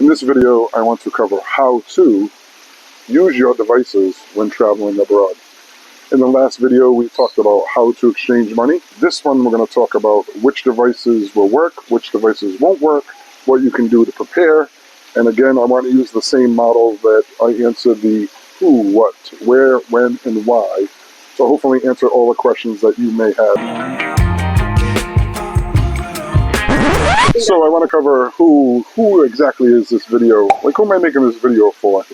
In this video, I want to cover how to use your devices when traveling abroad. In the last video, we talked about how to exchange money. This one, we're going to talk about which devices will work, which devices won't work, what you can do to prepare. And again, I want to use the same model that I answered the who, what, where, when, and why. So hopefully answer all the questions that you may have. So I want to cover who exactly is this video, like who am I making this video for?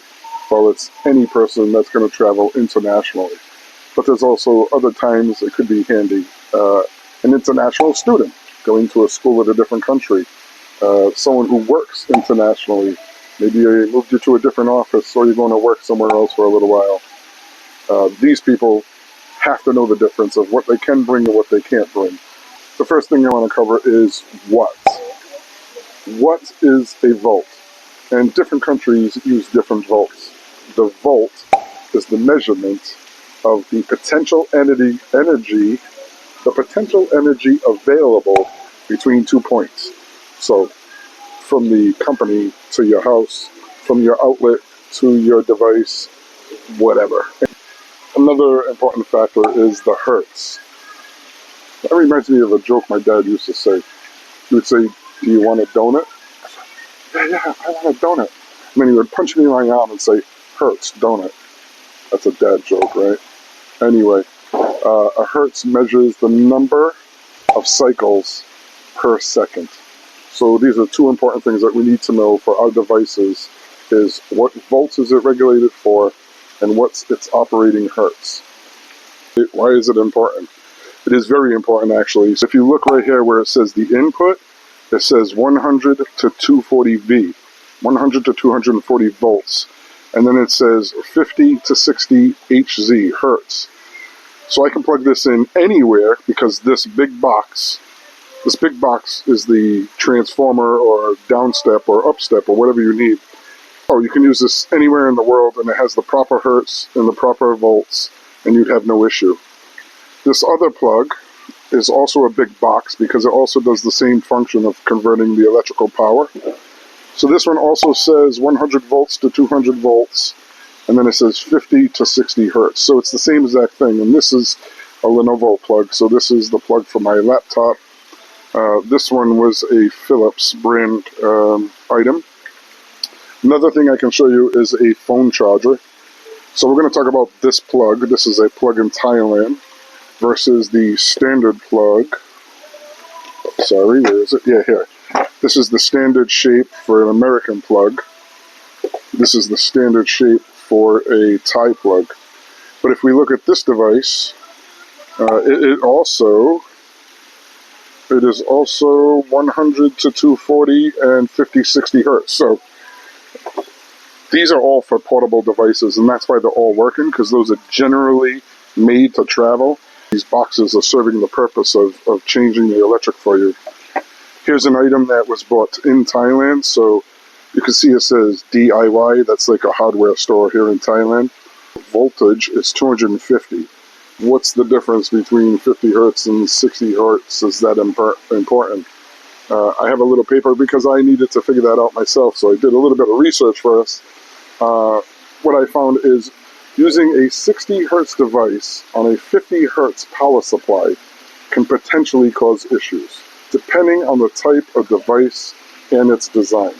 Well, it's any person that's going to travel internationally. But there's also other times it could be handy. An international student going to a school in a different country. Someone who works internationally. Maybe they moved you to a different office or you're going to work somewhere else for a little while. These people have to know the difference of what they can bring and what they can't bring. The first thing I want to cover is what. What is a volt? And different countries use different volts. The volt is the measurement of the potential energy available between 2 points. So from the company to your house, from your outlet to your device, whatever. Another important factor is the hertz. That reminds me of a joke my dad used to say. He would say, "Do you want a donut?" Yeah, I want a donut. And then he would punch me in my arm and say, "Hertz, donut." That's a dad joke, right? Anyway, a hertz measures the number of cycles per second. So these are two important things that we need to know for our devices is what volts is it regulated for and what's its operating hertz. Why is it important? It is very important, actually. So if you look right here where it says the input, it says 100 to 240 V, 100 to 240 volts. And then it says 50 to 60 Hz, hertz. So I can plug this in anywhere because this big box is the transformer or downstep or upstep or whatever you need. Oh, you can use this anywhere in the world and it has the proper hertz and the proper volts and you'd have no issue. This other plug is also a big box because it also does the same function of converting the electrical power. So this one also says 100 volts to 200 volts, and then it says 50 to 60 hertz. So it's the same exact thing, and this is a Lenovo plug, so this is the plug for my laptop. This one was a Philips brand item. Another thing I can show you is a phone charger. So we're going to talk about this plug. This is a plug in Thailand versus the standard plug. Sorry, where is it? Yeah, here. This is the standard shape for an American plug. This is the standard shape for a Thai plug. But if we look at this device, it is also 100 to 240 and 50, 60 hertz. So these are all for portable devices, and that's why they're all working, because those are generally made to travel. These boxes are serving the purpose of changing the electric for you. Here's an item that was bought in Thailand, so you can see it says DIY, that's like a hardware store here in Thailand. Voltage is 250. What's the difference between 50 hertz and 60 hertz? Is that important? I have a little paper because I needed to figure that out myself, so I did a little bit of research first. What I found is using a 60 hertz device on a 50 hertz power supply can potentially cause issues, depending on the type of device and its design.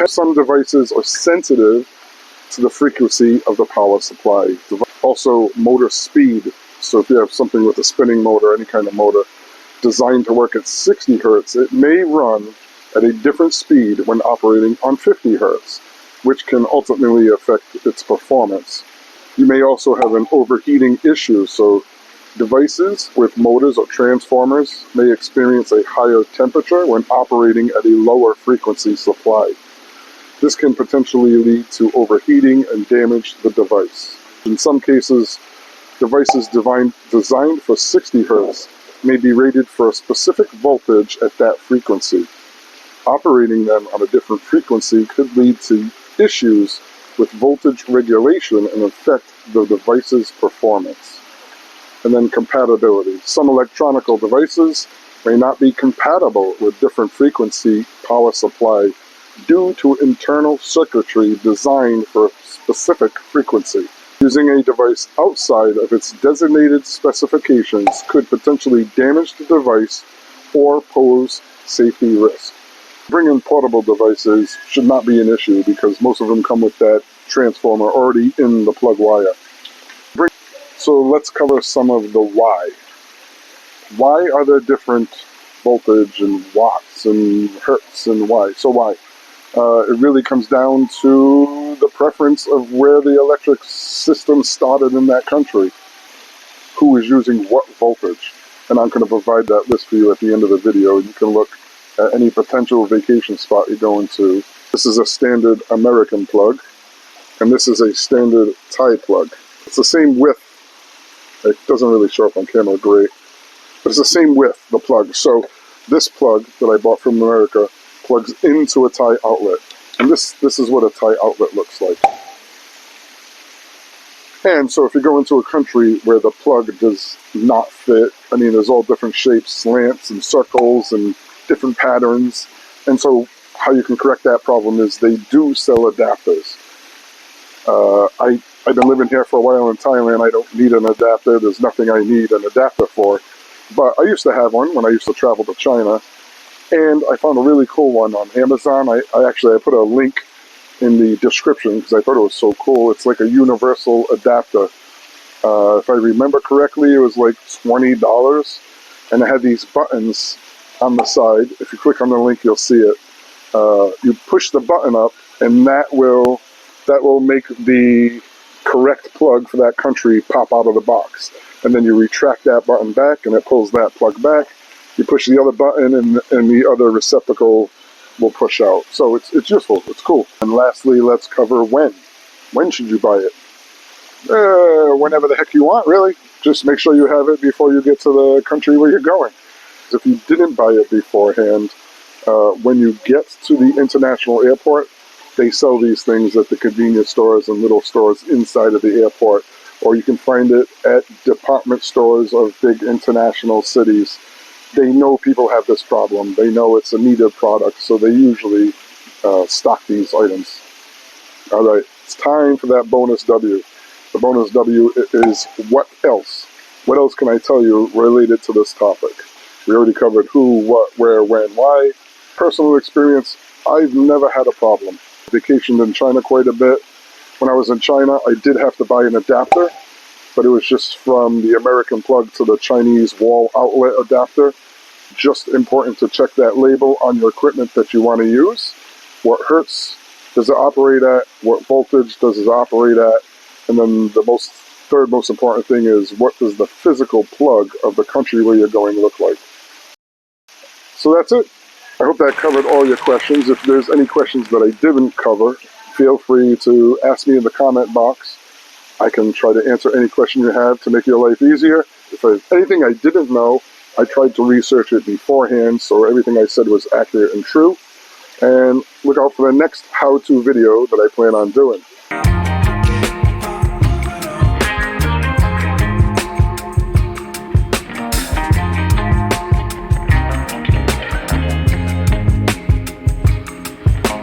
Some devices are sensitive to the frequency of the power supply. Also, motor speed. So if you have something with a spinning motor, any kind of motor, designed to work at 60 hertz, it may run at a different speed when operating on 50 hertz, which can ultimately affect its performance. You may also have an overheating issue, so devices with motors or transformers may experience a higher temperature when operating at a lower frequency supply. This can potentially lead to overheating and damage the device. In some cases, devices designed for 60 hertz may be rated for a specific voltage at that frequency. Operating them on a different frequency could lead to issues with voltage regulation and affect the device's performance. And then compatibility. Some electronic devices may not be compatible with different frequency power supply due to internal circuitry designed for a specific frequency. Using a device outside of its designated specifications could potentially damage the device or pose safety risk. Bringing portable devices should not be an issue because most of them come with that transformer already in the plug wire. So let's cover some of the why. Why are there different voltage and watts and hertz and why? So why? It really comes down to the preference of where the electric system started in that country. Who is using what voltage? And I'm going to provide that list for you at the end of the video. You can look at any potential vacation spot you're going to. This is a standard American plug, and this is a standard Thai plug. It's the same width. It doesn't really show up on camera great, but it's the same width, the plug. So this plug that I bought from America plugs into a Thai outlet. And this is what a Thai outlet looks like. And so if you go into a country where the plug does not fit, I mean, there's all different shapes, slants and circles and different patterns. And so how you can correct that problem is they do sell adapters. I've been living here for a while in Thailand. I don't need an adapter. There's nothing I need an adapter for. But I used to have one when I used to travel to China. And I found a really cool one on Amazon. I put a link in the description because I thought it was so cool. It's like a universal adapter. If I remember correctly, it was like $20. And it had these buttons on the side. If you click on the link, you'll see it. You push the button up, and that will make the correct plug for that country pop out of the box. And then you retract that button back, and it pulls that plug back. You push the other button, and the other receptacle will push out. So it's useful. It's cool. And lastly, let's cover when. When should you buy it? Whenever the heck you want, really. Just make sure you have it before you get to the country where you're going. If you didn't buy it beforehand, when you get to the international airport, they sell these things at the convenience stores and little stores inside of the airport. Or you can find it at department stores of big international cities. They know people have this problem. They know it's a needed product, so they usually stock these items. All right, it's time for that bonus W. The bonus W is what else? What else can I tell you related to this topic? We already covered who, what, where, when, why. Personal experience, I've never had a problem. Vacationed in China quite a bit. When I was in China, I did have to buy an adapter, but it was just from the American plug to the Chinese wall outlet adapter. Just important to check that label on your equipment that you want to use. What hertz does it operate at? What voltage does it operate at? And then the third most important thing is, what does the physical plug of the country where you're going look like? So that's it. I hope that covered all your questions. If there's any questions that I didn't cover, feel free to ask me in the comment box. I can try to answer any question you have to make your life easier. If there's anything I didn't know, I tried to research it beforehand, so everything I said was accurate and true. And look out for the next how-to video that I plan on doing.